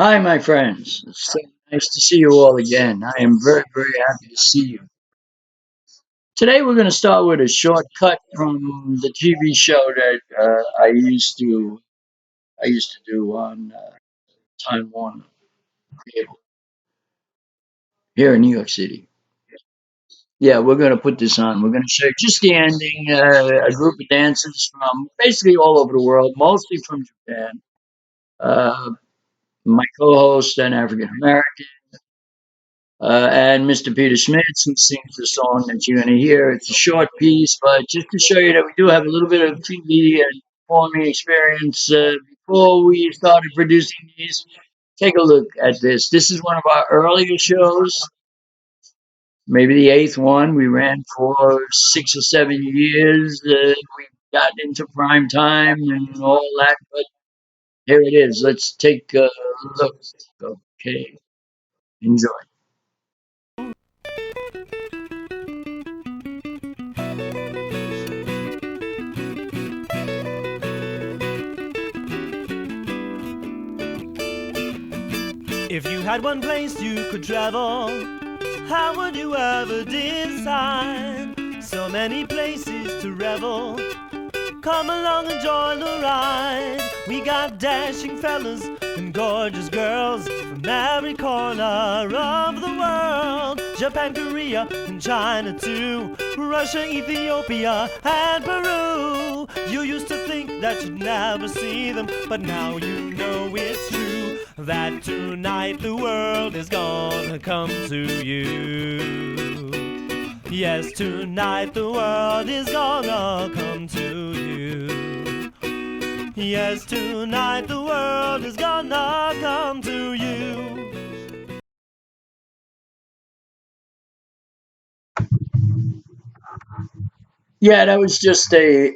Hi, my friends. It's so nice to see you all again. I am very, very happy to see you. Today, we're going to start with a short cut from the TV show that I used to do on Time Warner Cable here in New York City. Yeah, we're going to put this on. We're going to show you just the ending. A group of dancers from basically all over the world, mostly from Japan. Uh, my co-host, an African American. And Mr. Peter Schmitz, who sings the song that you're going to hear. It's a short piece, but just to show you that we do have a little bit of TV and performing experience before we started producing these. Take a look at this. This is one of our earlier shows, maybe the eighth one. We ran for 6 or 7 years. We got into prime time and all that, but here it is. Let's take a look. Okay, enjoy. If you had one place you could travel, how would you ever decide? So many places to revel. Come along and join the ride. We got dashing fellas and gorgeous girls from every corner of the world. Japan, Korea, and China too. Russia, Ethiopia, and Peru. You used to think that you'd never see them, but now you know it's true. That tonight the world is gonna come to you. Yes, tonight the world is gonna come to you. Yes, tonight the world is gonna come to you. Yeah, that was just a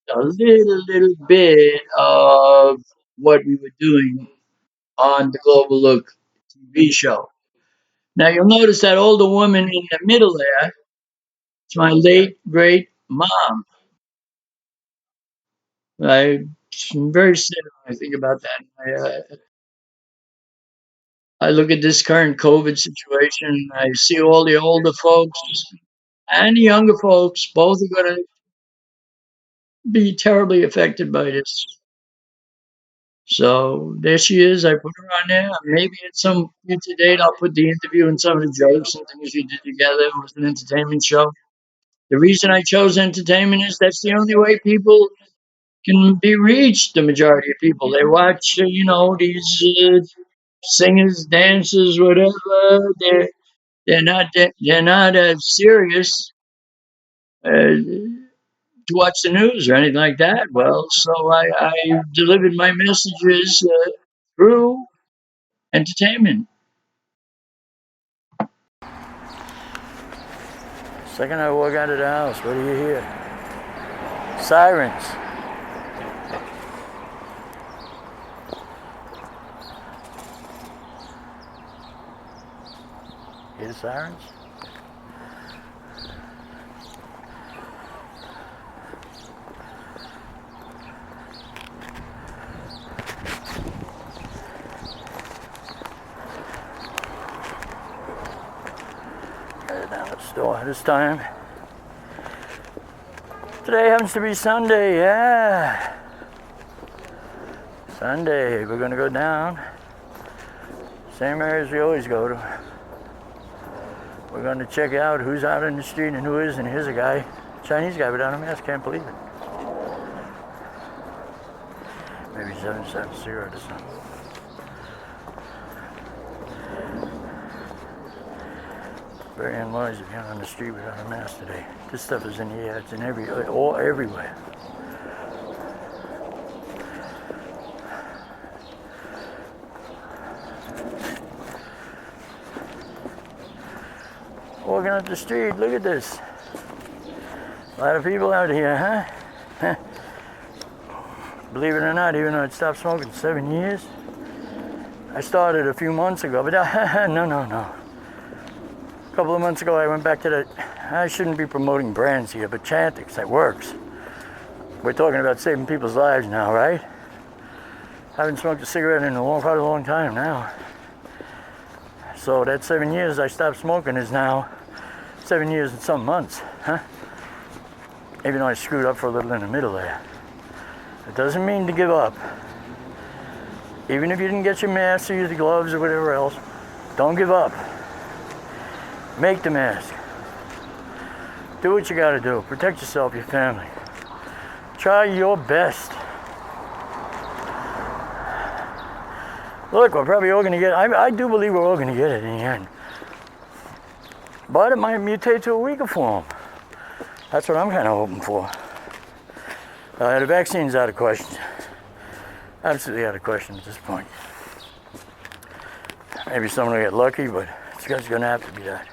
little bit of what we were doing on the Global Look TV show. Now you'll notice that older woman in the middle there. It's my late great mom. I'm very sad when I think about that. I look at this current COVID situation. I see all the older folks and the younger folks both are going to be terribly affected by this. So there she is. I put her on there. Maybe at some future date, I'll put the interview and some of the jokes and things we did together. It was an entertainment show. The reason I chose entertainment is that's the only way people can be reached. The majority of people they watch, these singers, dancers, whatever. They're not as serious to watch the news or anything like that. Well, so I delivered my messages through entertainment. Second I walk out of the house, what do you hear? Sirens. Hear the sirens? Headed down to the store this time. Today happens to be Sunday, yeah. Sunday, we're gonna go down. Same area as we always go to. We're gonna check out who's out in the street and who isn't. Here's a guy, Chinese guy without a mask, can't believe it. Maybe he's having a cigarette or something. Very unwise if you're on the street without a mask today. This stuff is in the air, it's in everywhere. Walking up the street, look at this. A lot of people out here, huh? Believe it or not, even though I stopped smoking 7 years, I started a few months ago, but no. A couple of months ago, I went back to the, I shouldn't be promoting brands here, but Chantix, that works. We're talking about saving people's lives now, right? I haven't smoked a cigarette in quite a long time now. So that 7 years I stopped smoking is now 7 years and some months, huh? Even though I screwed up for a little in the middle there. It doesn't mean to give up. Even if you didn't get your mask or your gloves or whatever else, don't give up. Make the mask. Do what you gotta do. Protect yourself, your family. Try your best. Look, we're probably all gonna get, I do believe we're all gonna get it in the end. But it might mutate to a weaker form. That's what I'm kind of hoping for. The vaccine's out of question. Absolutely out of question at this point. Maybe someone will get lucky, but it's gonna have to be that.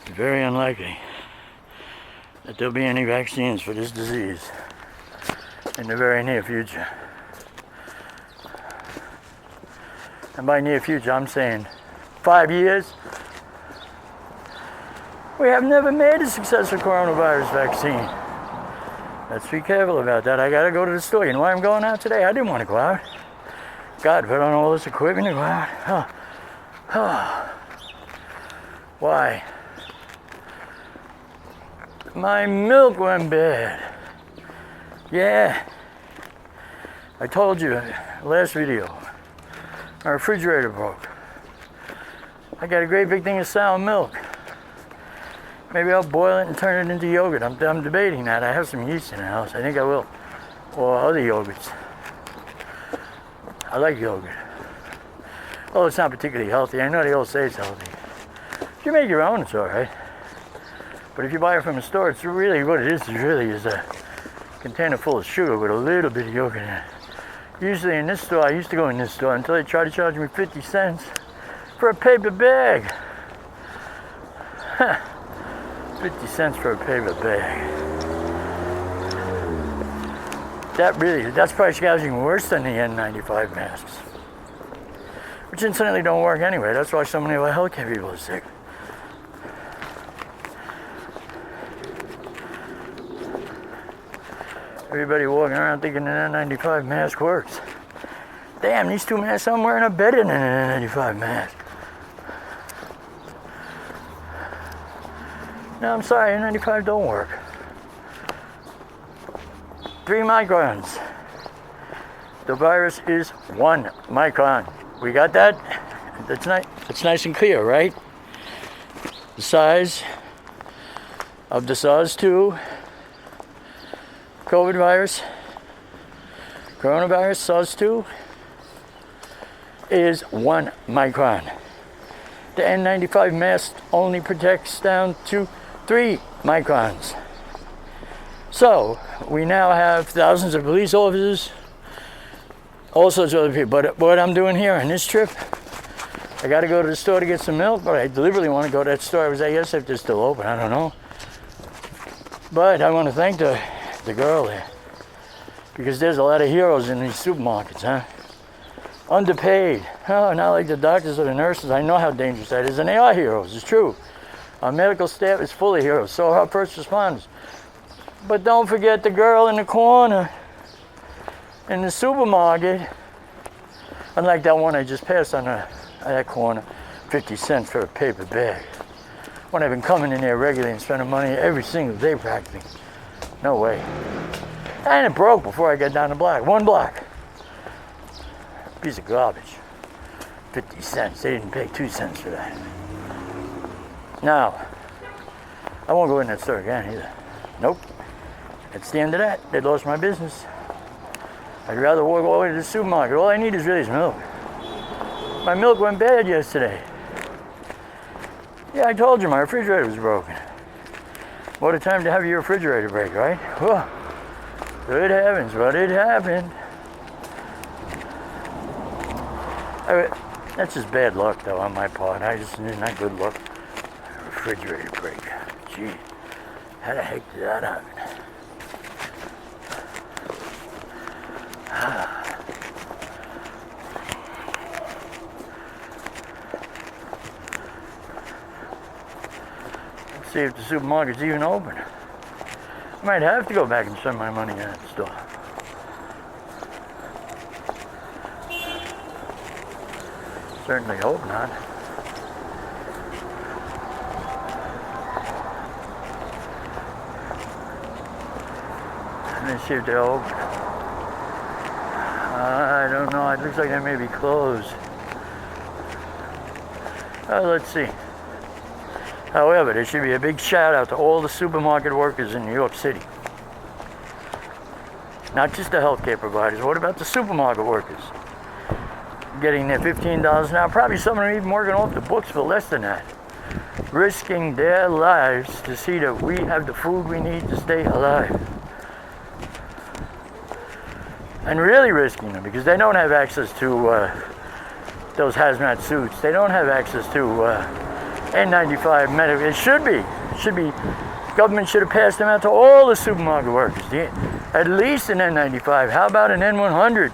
It's very unlikely that there'll be any vaccines for this disease in the very near future. And by near future, I'm saying 5 years. We have never made a successful coronavirus vaccine. Let's be careful about that. I gotta go to the store. You know why I'm going out today? I didn't want to go out. God, put on all this equipment to go out. Why? My milk went bad. Yeah. I told you last video. My refrigerator broke. I got a great big thing of sour milk. Maybe I'll boil it and turn it into yogurt. I'm debating that. I have some yeast in the house. I think I will. Or other yogurts. I like yogurt. Oh, it's not particularly healthy. I know they all say it's healthy. If you make your own, it's all right. But if you buy it from a store, it's really what it is. It really is a container full of sugar with a little bit of yogurt in it. Usually in this store, I used to go in this store until they tried to charge me 50 cents for a paper bag. 50 cents for a paper bag. That's price gouging worse than the N95 masks. Which incidentally don't work anyway. That's why so many of our healthcare people are sick. Everybody walking around thinking an N95 mask works. Damn, these two masks I'm wearing are better than an N95 mask. No, I'm sorry, N95 don't work. 3 microns. The virus is 1 micron. We got that? That's nice and clear, right? The size of the SARS-2 COVID virus, coronavirus, SARS-2, is 1 micron. The N95 mask only protects down to 3 microns. So, we now have thousands of police officers, all sorts of other people. But what I'm doing here on this trip, I got to go to the store to get some milk, but I deliberately want to go to that store I was at yesterday, if they're still open, I don't know. But I want to thank the girl there, because there's a lot of heroes in these supermarkets, huh? Underpaid. Oh, not like the doctors or the nurses. I know how dangerous that is, and they are heroes, it's true. Our medical staff is full of heroes, so are our first responders. But don't forget the girl in the corner in the supermarket. Unlike that one I just passed on that corner, 50 cents for a paper bag. When I've been coming in there regularly and spending money every single day practically. No way. And it broke before I got down the block. 1 block. Piece of garbage. 50 cents. They didn't pay 2 cents for that. Now, I won't go in that store again either. Nope. That's the end of that. They lost my business. I'd rather walk all the way to the supermarket. All I need is really milk. My milk went bad yesterday. Yeah, I told you my refrigerator was broken. What a time to have your refrigerator break, right? Whoa. Good heavens, but it happened. That's just bad luck, though, on my part. Not good luck. Refrigerator break. Gee, how the heck did that happen? Let's see if the supermarket's even open. I might have to go back and spend my money at the store. Certainly hope not. Let me see if they're open. I don't know. It looks like they may be closed. Let's see. However, there should be a big shout out to all the supermarket workers in New York City. Not just the healthcare providers. What about the supermarket workers? Getting their $15 an hour. Probably some of them even working off the books for less than that. Risking their lives to see that we have the food we need to stay alive. And really risking them because they don't have access to those hazmat suits. They don't have access to N95 medical. It should be. Government should have passed them out to all the supermarket workers. At least an N95. How about an N100?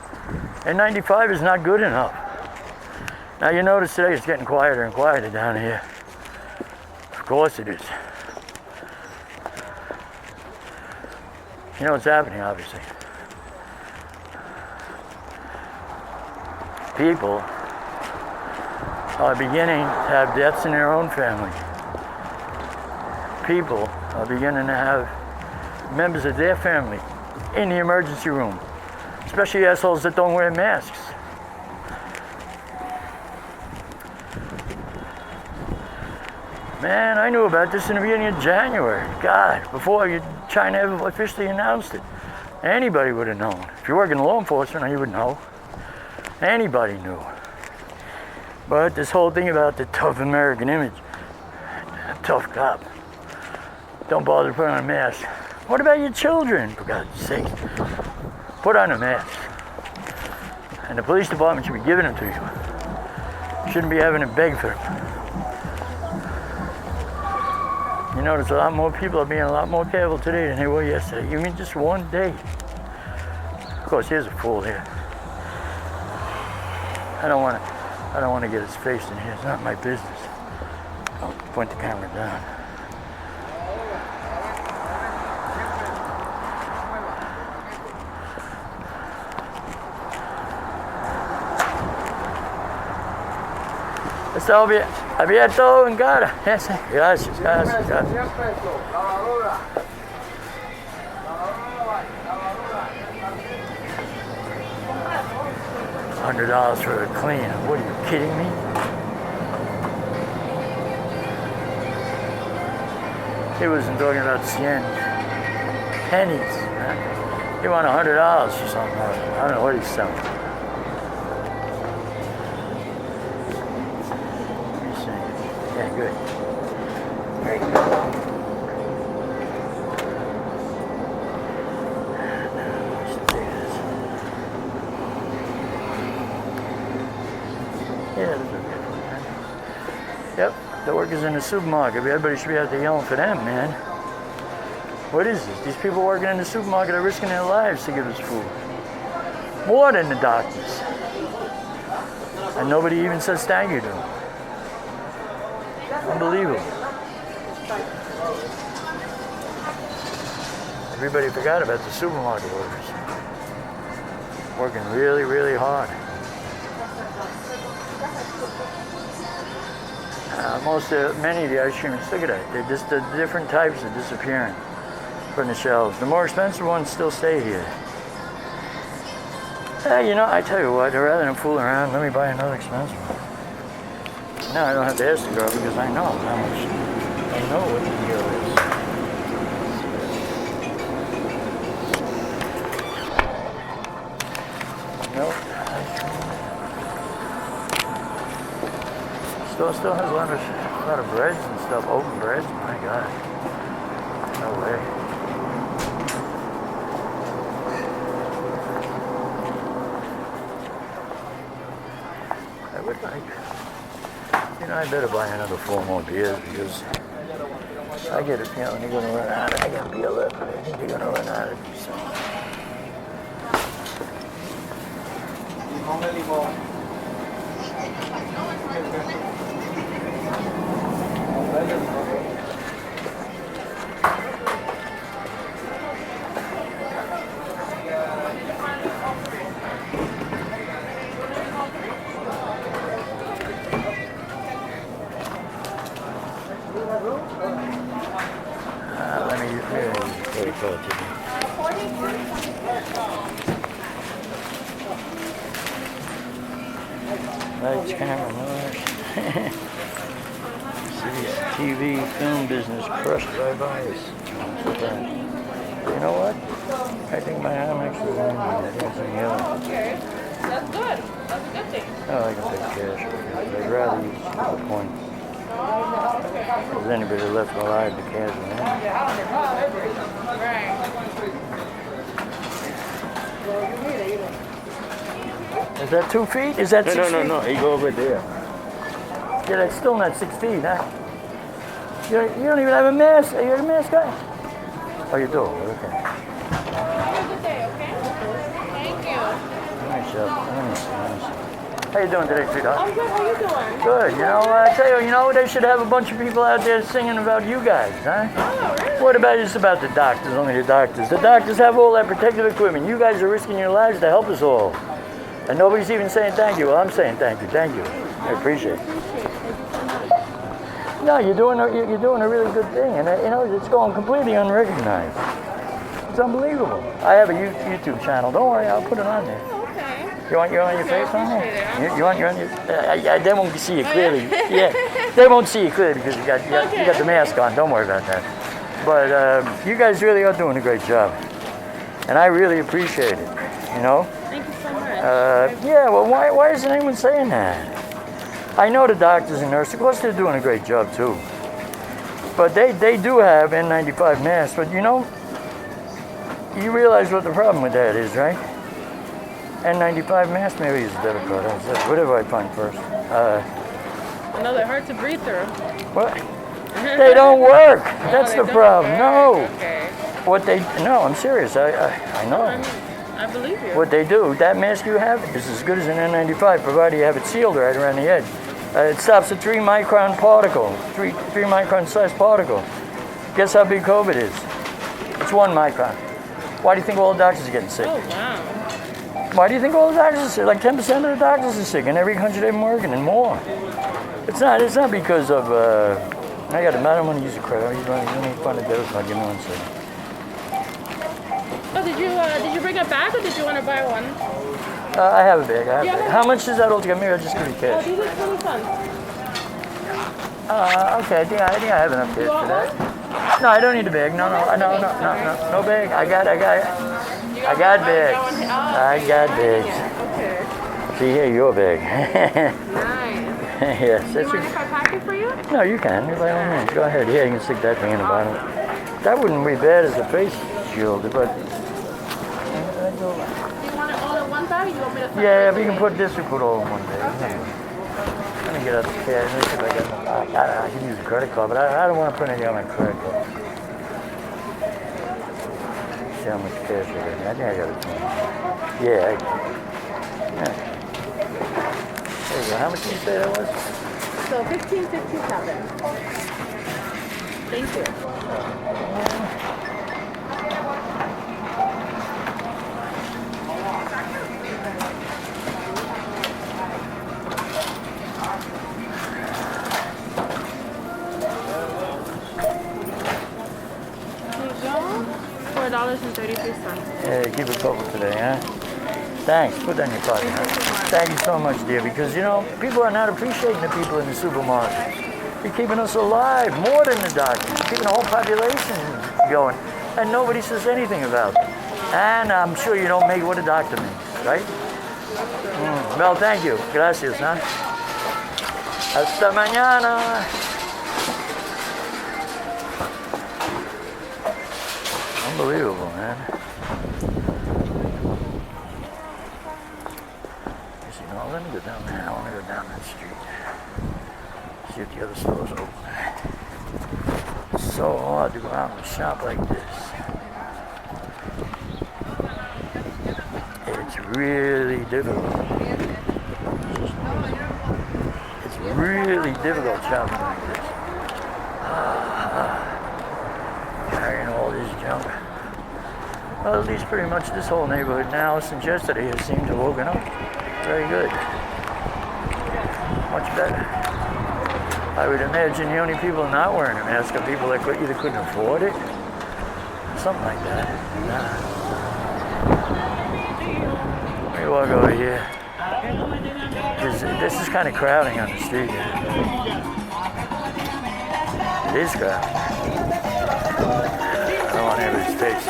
N95 is not good enough. Now you notice today it's getting quieter and quieter down here. Of course it is. You know what's happening, obviously. People are beginning to have deaths in their own family. People are beginning to have members of their family in the emergency room, especially assholes that don't wear masks. Man, I knew about this in the beginning of January. God, before China ever officially announced it. Anybody would have known. If you work in law enforcement, you would know. Anybody knew. But this whole thing about the tough American image, tough cop, don't bother to put on a mask. What about your children, for God's sake? Put on a mask. And the police department should be giving them to you. Shouldn't be having to beg for them. You notice a lot more people are being a lot more careful today than they were yesterday. You mean just one day? Of course, here's a fool here. I don't want to get his face in here. It's not my business. I'll point the camera down. Está abierto en cara. Gracias. $100 for a clean. What are you kidding me? He wasn't talking about pennies. Huh? He wanted $100 for something. I don't know what he's selling. Let me see. Yeah, good. Very good. Yep, the workers in the supermarket. Everybody should be out there yelling for them, man. What is this? These people working in the supermarket are risking their lives to give us food. More than the doctors. And nobody even says thank you to them. Unbelievable. Everybody forgot about the supermarket workers. Working really, really hard. Many of the ice creams, look at that. They're just the different types are disappearing from the shelves. The more expensive ones still stay here. You know, I tell you what, rather than fool around, let me buy another expensive one. Now I don't have to ask the girl because I know how much. I know what the deal is. Nope. Still has a lot of breads and stuff, open breads. My God, no way. I would like, you know, I better buy another 4 more beers because I get a feeling they're going to run out. I got beer left, but I think they're going to run out of something. Lights, camera, noise. City's TV, film business crushed by bias. You know what? I think my hammocks are going in yellow. Okay, that's good. That's a good thing. Oh, I can pay cash. I'd rather use the points. If anybody left alive, the cash. Is that 2 feet? Is that 6 feet? No. You go over there. Yeah, that's still not 6 feet, huh? You don't even have a mask. Are you a mask guy? Oh, you do? Okay. Have a good day, okay? Thank you. Nice job. Let me see. How you doing today, sweetheart? I'm good. How you doing? Good. You know, I tell you, they should have a bunch of people out there singing about you guys, huh? Oh, really? What about just about the doctors? Only the doctors. The doctors have all that protective equipment. You guys are risking your lives to help us all. And nobody's even saying thank you. Well, I'm saying thank you. Thank you. I appreciate it. No, you're doing a really good thing, and it's going completely unrecognized. It's unbelievable. I have a YouTube channel. Don't worry, I'll put it on there. Okay. You want your face on there? You want your they won't see you clearly. yeah. Yeah, they won't see you clearly because you got the mask on. Don't worry about that. But you guys really are doing a great job, and I really appreciate it. Thank you so much. Yeah. Well, why isn't anyone saying that? I know the doctors and nurses, of course they're doing a great job too. But they do have N95 masks, but you realize what the problem with that is, right? N95 mask maybe is a better product. Whatever I find first. No, they're hard to breathe through. What? They don't work. That's the problem. No. Okay. No, I'm serious. I know. I believe you. What they do, that mask you have is as good as an N95, provided you have it sealed right around the edge. It stops a 3-micron particle, 3-micron size particle. Guess how big COVID is? It's 1 micron. Why do you think all the doctors are getting sick? Oh, wow. Why do you think all the doctors are sick? Like 10% of the doctors are sick in every country they're working and more. It's not because of, I don't want to use a credit. Let me find a debit card. Give me 1 second. Oh, did you bring a bag or did you want to buy one? I have a bag. How much is that altogether? Maybe I'll just give you Oh, cash. these are 20 cents. Okay, I think I have enough cash for that. No, I don't need a bag. No bag. I got bags. I got bags. Okay. See here, your bag. Nice. Yes. Do you mind if I pack it for you? No, you can. By all means, go ahead. Here, you can stick that thing in the bottom. That wouldn't be bad as a face shield, but. Do you want it all in one bag or you want me to Yeah, if you can put this, we put all in one bag. Okay. Let me get out the cash. Let me see if I got I can use a credit card, but I don't want to put anything on my credit card. See how much cash I got. I think I got it. Yeah. There you go. How much did you say that was? So 15.57. Thank you. $4.33. Yeah, keep it couple today, huh? Thanks. Put that in your pocket. Huh? Thank you so much, dear, because, people are not appreciating the people in the supermarket. You're keeping us alive more than the doctors. You're keeping the whole population going, and nobody says anything about it. And I'm sure you don't make what a doctor makes, right? Well, thank you. Gracias, huh? Hasta mañana. Unbelievable, man. Let me go down there. I want to go down that street. See if the other store's open. It's so hard to go out and shop like this. It's really difficult. It's really difficult shopping like this. Carrying all this junk. Well, at least pretty much this whole neighborhood now since yesterday has seemed to have woken up. Very good. Much better. I would imagine the only people not wearing a mask are people that either couldn't afford it, something like that. Nah. dog over here. This is kind of crowding on the street. It is crowded. I don't want anybody's face.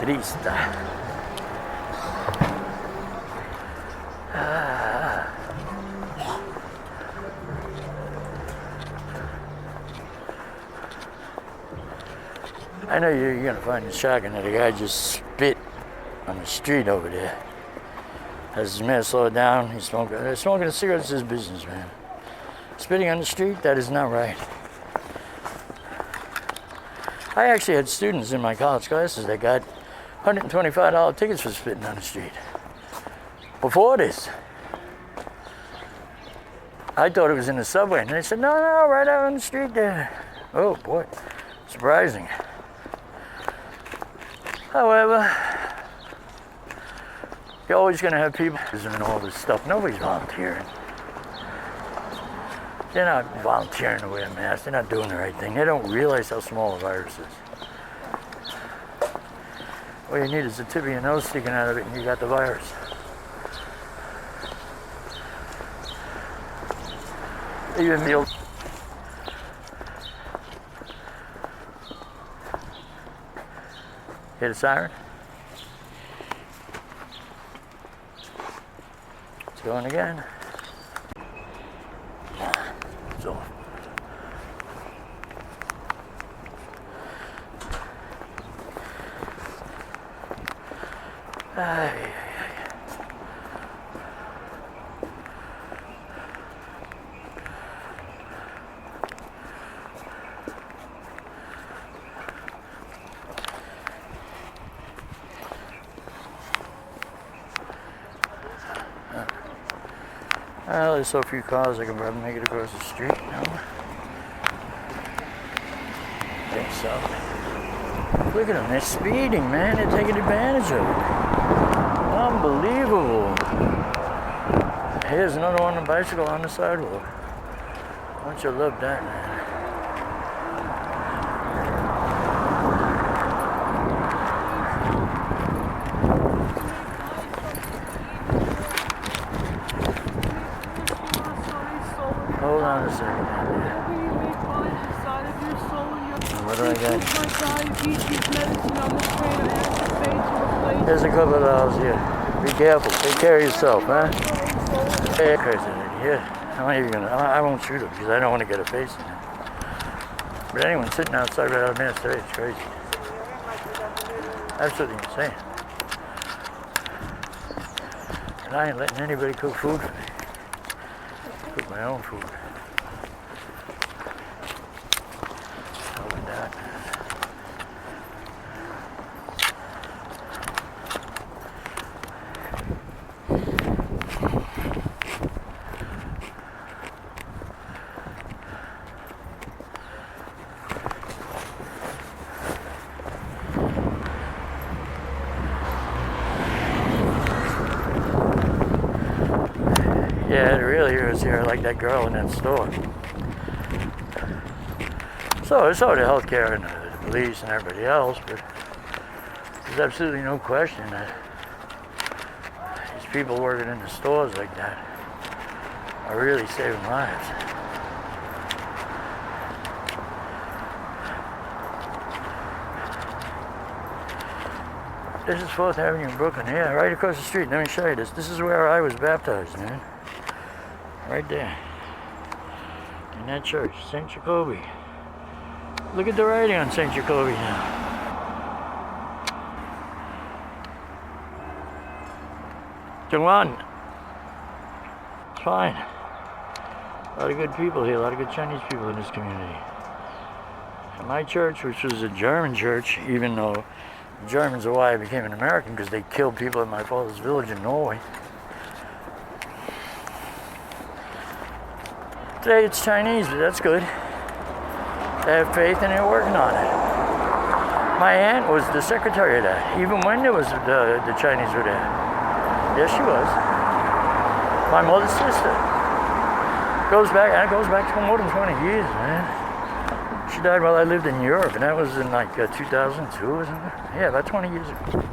Triste. I know you're going to find it shocking that a guy just spit on the street over there. As his man slowed down, he's smoking a cigarette is his business, man. Spitting on the street, that is not right. I actually had students in my college classes that got $125 tickets for spitting on the street. Before this. I thought it was in the subway, and they said, no, right out on the street there. Oh boy, surprising. However, you're always going to have people doing all this stuff. Nobody's volunteering. They're not volunteering to wear masks. They're not doing the right thing. They don't realize how small a virus is. All you need is the tip of your nose sticking out of it, and you got the virus. Even meals. Hit a siren. It's going again. So. Well, there's so few cars I can probably make it across the street now. I think so. Look at them, they're speeding, man. They're taking advantage of it. Unbelievable. Here's another one on a bicycle on the sidewalk. Don't you love that, man? Hold on a second. What do I got? There's a couple of dollars here. Be careful. Take care of yourself, huh? Hey, crazy lady. Here. I won't shoot her because I don't want to get a face in it. But anyone sitting outside right out there today, it's crazy. Absolutely insane. And I ain't letting anybody cook food for me. Cook my own food. How about that? Yeah, the real heroes here are like that girl in that store. So the healthcare and the police and everybody else, but there's absolutely no question that these people working in the stores like that are really saving lives. This is 4th Avenue in Brooklyn. Yeah, right across the street. Let me show you this. This is where I was baptized, man. Right there. In that church, St. Jacoby. Look at the writing on St. Jacoby now. Jungwon. It's fine. A lot of good people here, a lot of good Chinese people in this community. And my church, which was a German church, even though the Germans are why I became an American, because they killed people in my father's village in Norway. Today it's Chinese, but that's good. They have faith and they're working on it. My aunt was the secretary of that, even when there was the Chinese were there. Yes, she was. My mother's sister. Goes back to more than 20 years, man. She died while I lived in Europe, and that was in like 2002 or something. Yeah, about 20 years ago.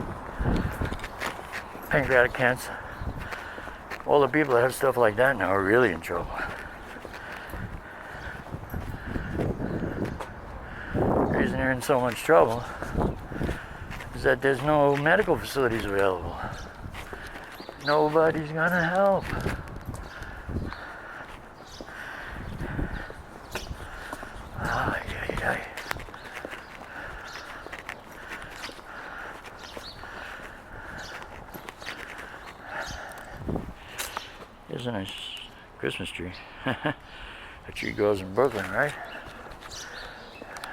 Pancreatic cancer. All the people that have stuff like that now are really in trouble. The reason they're in so much trouble is that there's no medical facilities available. Nobody's gonna help. Ay, ay, ay. Here's a nice Christmas tree. A tree grows in Brooklyn, right?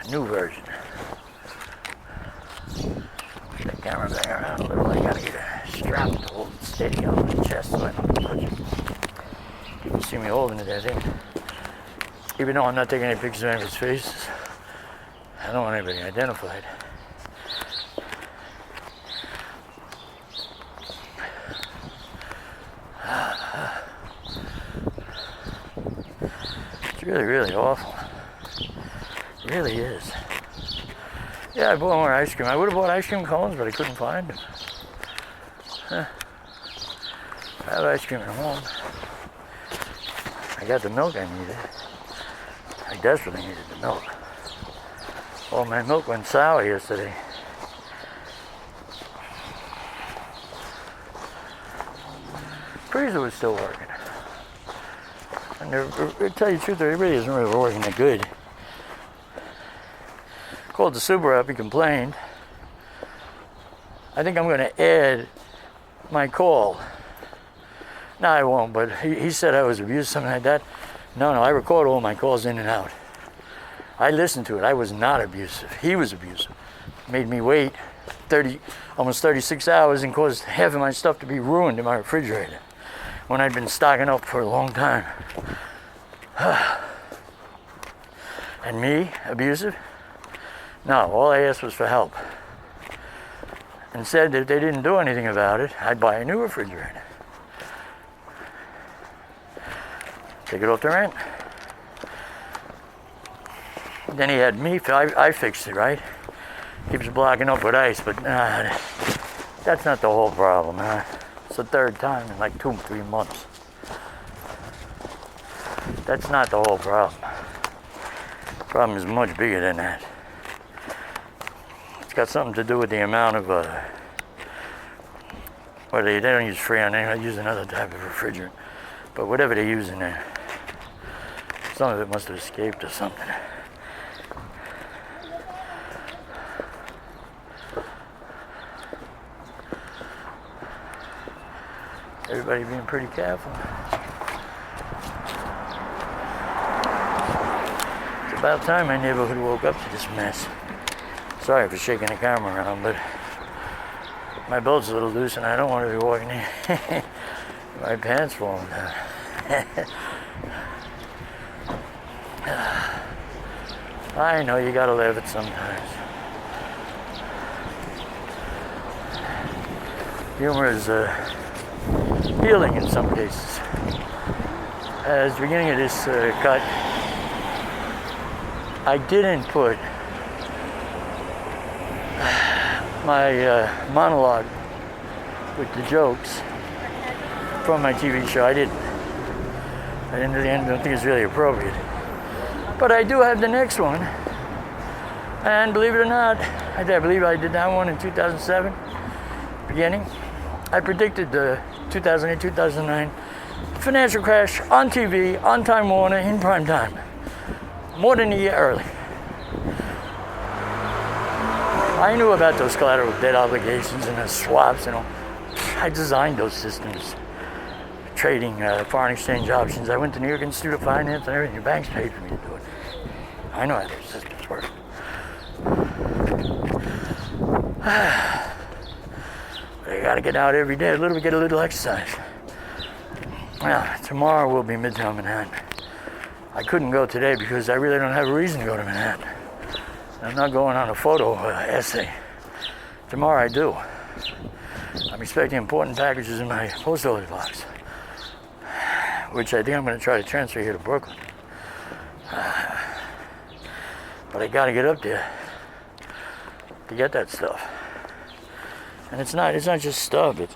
A new version. Push that camera back around a little. I gotta get a strap to hold it steady on my chest so I don't touch it. People see me holding it, I think. Even though I'm not taking any pictures of anybody's faces, I don't want anybody identified. It's really, really awful. It really is. Yeah, I bought more ice cream. I would have bought ice cream cones, but I couldn't find them. Huh. I have ice cream at home. I got the milk I needed. I desperately needed the milk. Oh, my milk went sour yesterday. Freezer was still working. And to tell you the truth, it really isn't really working that good. Called the super up, he complained. I think I'm going to add my call. No, I won't, but he said I was abused, something like that. No, I record all my calls in and out. I listened to it. I was not abusive. He was abusive. Made me wait almost 36 hours and caused half of my stuff to be ruined in my refrigerator when I'd been stocking up for a long time. And me, abusive? No, all I asked was for help. And said that if they didn't do anything about it, I'd buy a new refrigerator. Take it off the rent. Then he had me, I fixed it, right? Keeps blocking up with ice, but that's not the whole problem. It's the third time in like 2-3 months. That's not the whole problem. The problem is much bigger than that. It's got something to do with the amount of, well, they don't use Freon, they use another type of refrigerant. But whatever they use in there, some of it must have escaped or something. Everybody being pretty careful. It's about time my neighborhood woke up to this mess. Sorry for shaking the camera around, but my belt's a little loose and I don't want to be walking in. My pants falling down. I know you gotta live it sometimes. Humor is healing in some cases. At the beginning of this cut, I didn't put my monologue with the jokes from my TV show. I didn't. I don't think it's really appropriate. But I do have the next one. And believe it or not, I believe I did that one in 2007. beginning, I predicted the 2008-2009 financial crash on TV, on Time Warner, in prime time, more than a year early. I knew about those collateral debt obligations and the swaps and all. I designed those systems, trading foreign exchange options. I went to New York Institute of Finance and everything. The banks paid for me to do it. I know how those systems work. But I gotta get out every day, get a little exercise. Now, tomorrow will be Midtown Manhattan. I couldn't go today because I really don't have a reason to go to Manhattan. I'm not going on a photo essay. Tomorrow I do. I'm expecting important packages in my post office box, which I think I'm going to try to transfer here to Brooklyn. But I got to get up there to get that stuff. And it's not just stuff. It's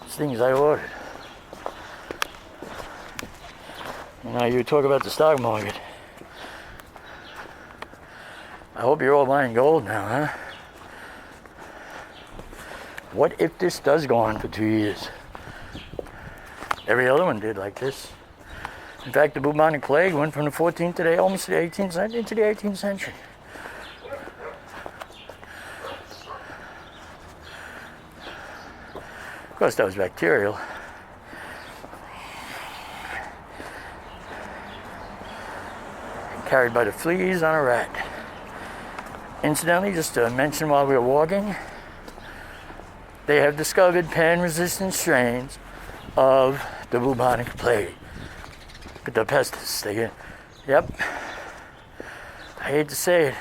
things I ordered. You know, you talk about the stock market. I hope you're all buying gold now, huh? What if this does go on for 2 years? Every other one did like this. In fact, the bubonic plague went from the 14th to the almost the 18th century into the 18th century. Of course, that was bacterial. Carried by the fleas on a rat. Incidentally, just to mention while we were walking, they have discovered pan-resistant strains of the bubonic plague. The pestis. Yep. I hate to say it.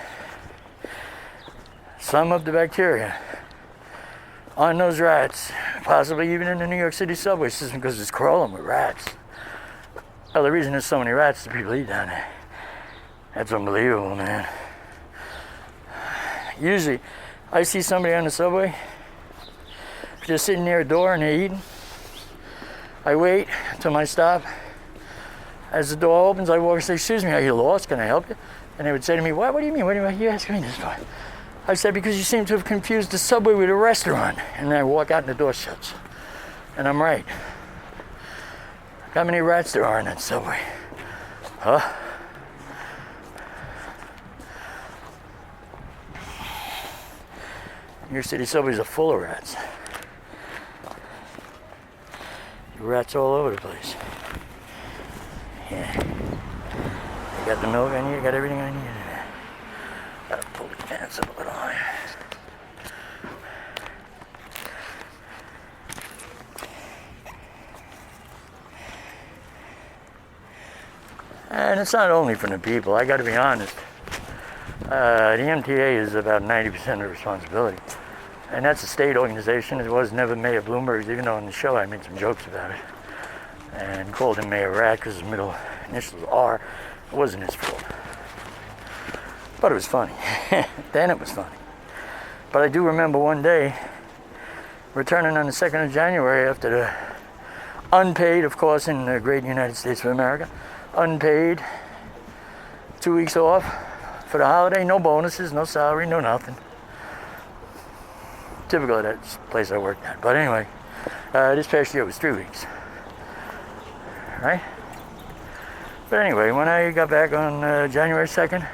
Some of the bacteria on those rats, possibly even in the New York City subway system, because it's crawling with rats. Well, the reason there's so many rats is people eat down there. That's unbelievable, man. Usually, I see somebody on the subway, just sitting near a door and they're eating. I wait until my stop. As the door opens, I walk and say, "Excuse me, are you lost? Can I help you?" And they would say to me, "What do you mean? What are you asking me this for?" I said, "Because you seem to have confused the subway with a restaurant." And then I walk out and the door shuts. And I'm right. Look how many rats there are in that subway. Huh? New York City subways are full of rats. Rats all over the place. Yeah. I got the milk I need, I got everything I need in there. Gotta pull the pants up a little higher. And it's not only from the people, I gotta be honest. The MTA is about 90% of the responsibility. And that's a state organization. It was never Mayor Bloomberg's, even though on the show I made some jokes about it. And called him Mayor Rat because his middle initials are. It wasn't his fault. But it was funny. Then it was funny. But I do remember one day, returning on the 2nd of January after the unpaid, of course, in the great United States of America, unpaid 2 weeks off for the holiday, no bonuses, no salary, no nothing. Typical of that place I worked at. But anyway, this past year was 3 weeks. Right? But anyway, when I got back on January 2nd,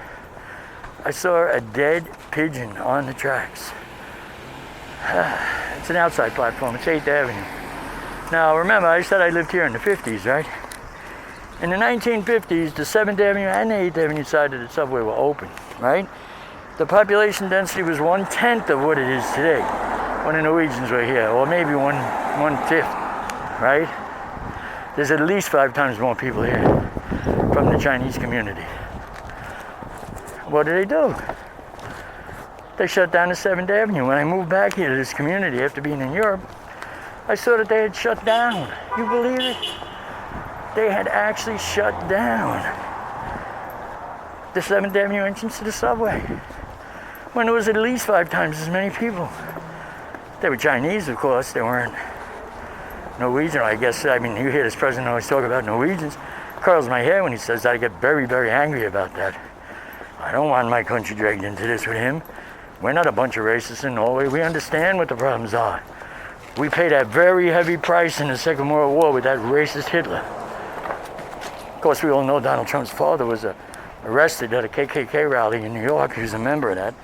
I saw a dead pigeon on the tracks. It's an outside platform. It's 8th Avenue. Now, remember, I said I lived here in the 50s, right? In the 1950s, the 7th Avenue and the 8th Avenue side of the subway were open, right? The population density was 1/10 of what it is today when the Norwegians were here, or maybe 1/5, right? There's at least 5 times more people here from the Chinese community. What do? They shut down the 7th Avenue. When I moved back here to this community after being in Europe, I saw that they had shut down. You believe it? They had actually shut down the 7th Avenue entrance to the subway when there was at least 5 times as many people. They were Chinese, of course. They weren't Norwegian, I guess. I mean, you hear this president always talk about Norwegians. Curls my hair when he says that. I get very, very angry about that. I don't want my country dragged into this with him. We're not a bunch of racists in Norway. We understand what the problems are. We paid a very heavy price in the Second World War with that racist Hitler. Of course, we all know Donald Trump's father was arrested at a KKK rally in New York. He was a member of that.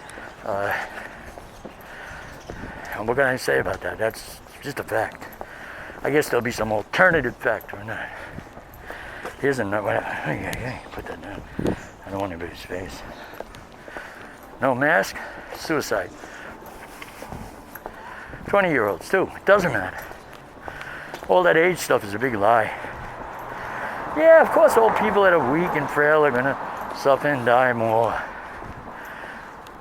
And what can I say about that? That's just a fact. I guess there'll be some alternative fact or not. Here's another. Hey, put that down. I don't want anybody's face. No mask, suicide. 20-year-olds too. It doesn't matter. All that age stuff is a big lie. Yeah, of course, old people that are weak and frail are gonna suffer and die more.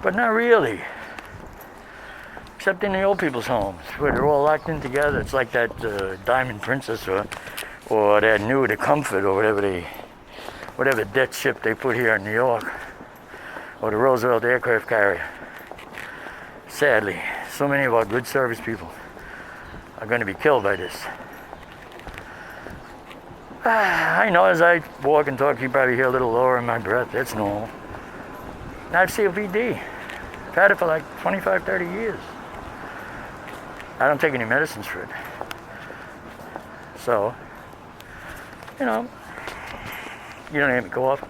But not really. Except in the old people's homes, where they're all locked in together. It's like that Diamond Princess or that New the Comfort or whatever death ship they put here in New York, or the Roosevelt aircraft carrier. Sadly, so many of our good service people are going to be killed by this. I know as I walk and talk, you probably hear a little lower in my breath. That's normal. I have COPD. I've had it for like 25, 30 years. I don't take any medicines for it. So, you don't hear me cough.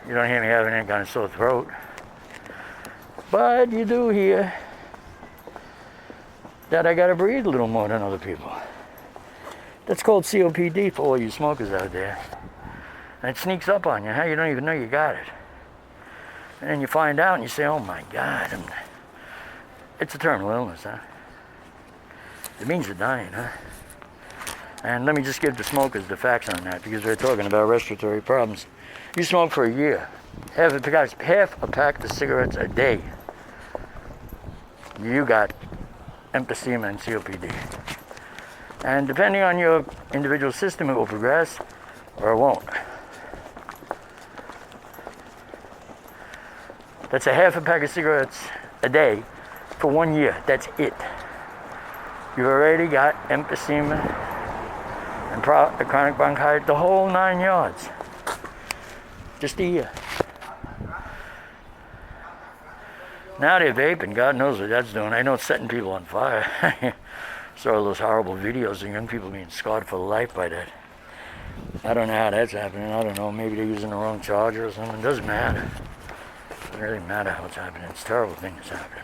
You don't hear me having any kind of sore throat. But you do hear that I gotta breathe a little more than other people. That's called COPD for all you smokers out there. And it sneaks up on you, huh? You don't even know you got it. And then you find out and you say, oh my God, it's a terminal illness, huh? It means you're dying, huh? And let me just give the smokers the facts on that, because we're talking about respiratory problems. You smoke for a year, half a pack of cigarettes a day, you got emphysema and COPD. And depending on your individual system, it will progress or it won't. That's a half a pack of cigarettes a day for 1 year. That's it. You've already got emphysema and chronic bronchitis, the whole 9 yards. Just a year. Now they're vaping. God knows what that's doing. I know it's setting people on fire. Saw all those horrible videos of young people being scarred for life by that. I don't know how that's happening. I don't know. Maybe they're using the wrong charger or something. It doesn't matter. It doesn't really matter how it's happening. It's a terrible thing that's happening.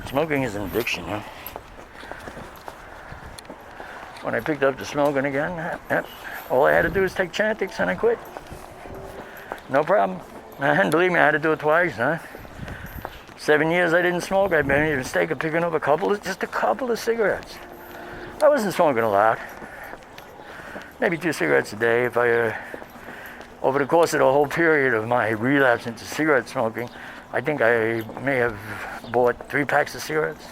Smoking is an addiction, huh? When I picked up the smoking again, all I had to do was take Chantix and I quit. No problem. And believe me, I had to do it twice, huh? 7 years I didn't smoke. I made a mistake of picking up just a couple of cigarettes. I wasn't smoking a lot. Maybe 2 cigarettes a day. If I, over the course of the whole period of my relapse into cigarette smoking, I think I may have bought 3 packs of cigarettes.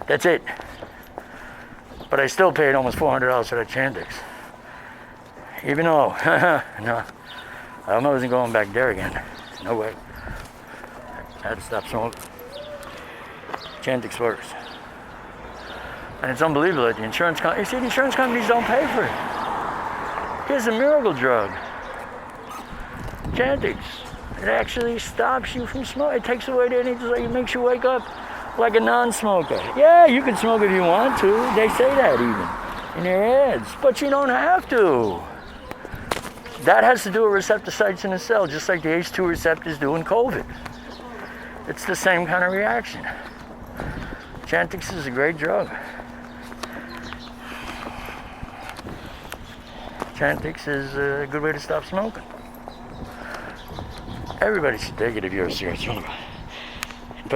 That's it. But I still paid almost $400 for that Chantix. Even though, no, I wasn't going back there again. No way. I had to stop smoking. Chantix works. And it's unbelievable that the insurance companies, the insurance companies don't pay for it. Here's a miracle drug. Chantix. It actually stops you from smoking. It takes away the energy. It makes you wake up like a non-smoker. Yeah, you can smoke if you want to. They say that even in their ads. But you don't have to. That has to do with receptor sites in the cell, just like the ACE2 receptors do in COVID. It's the same kind of reaction. Chantix is a great drug. Chantix is a good way to stop smoking. Everybody should take it if you're a serious smoker.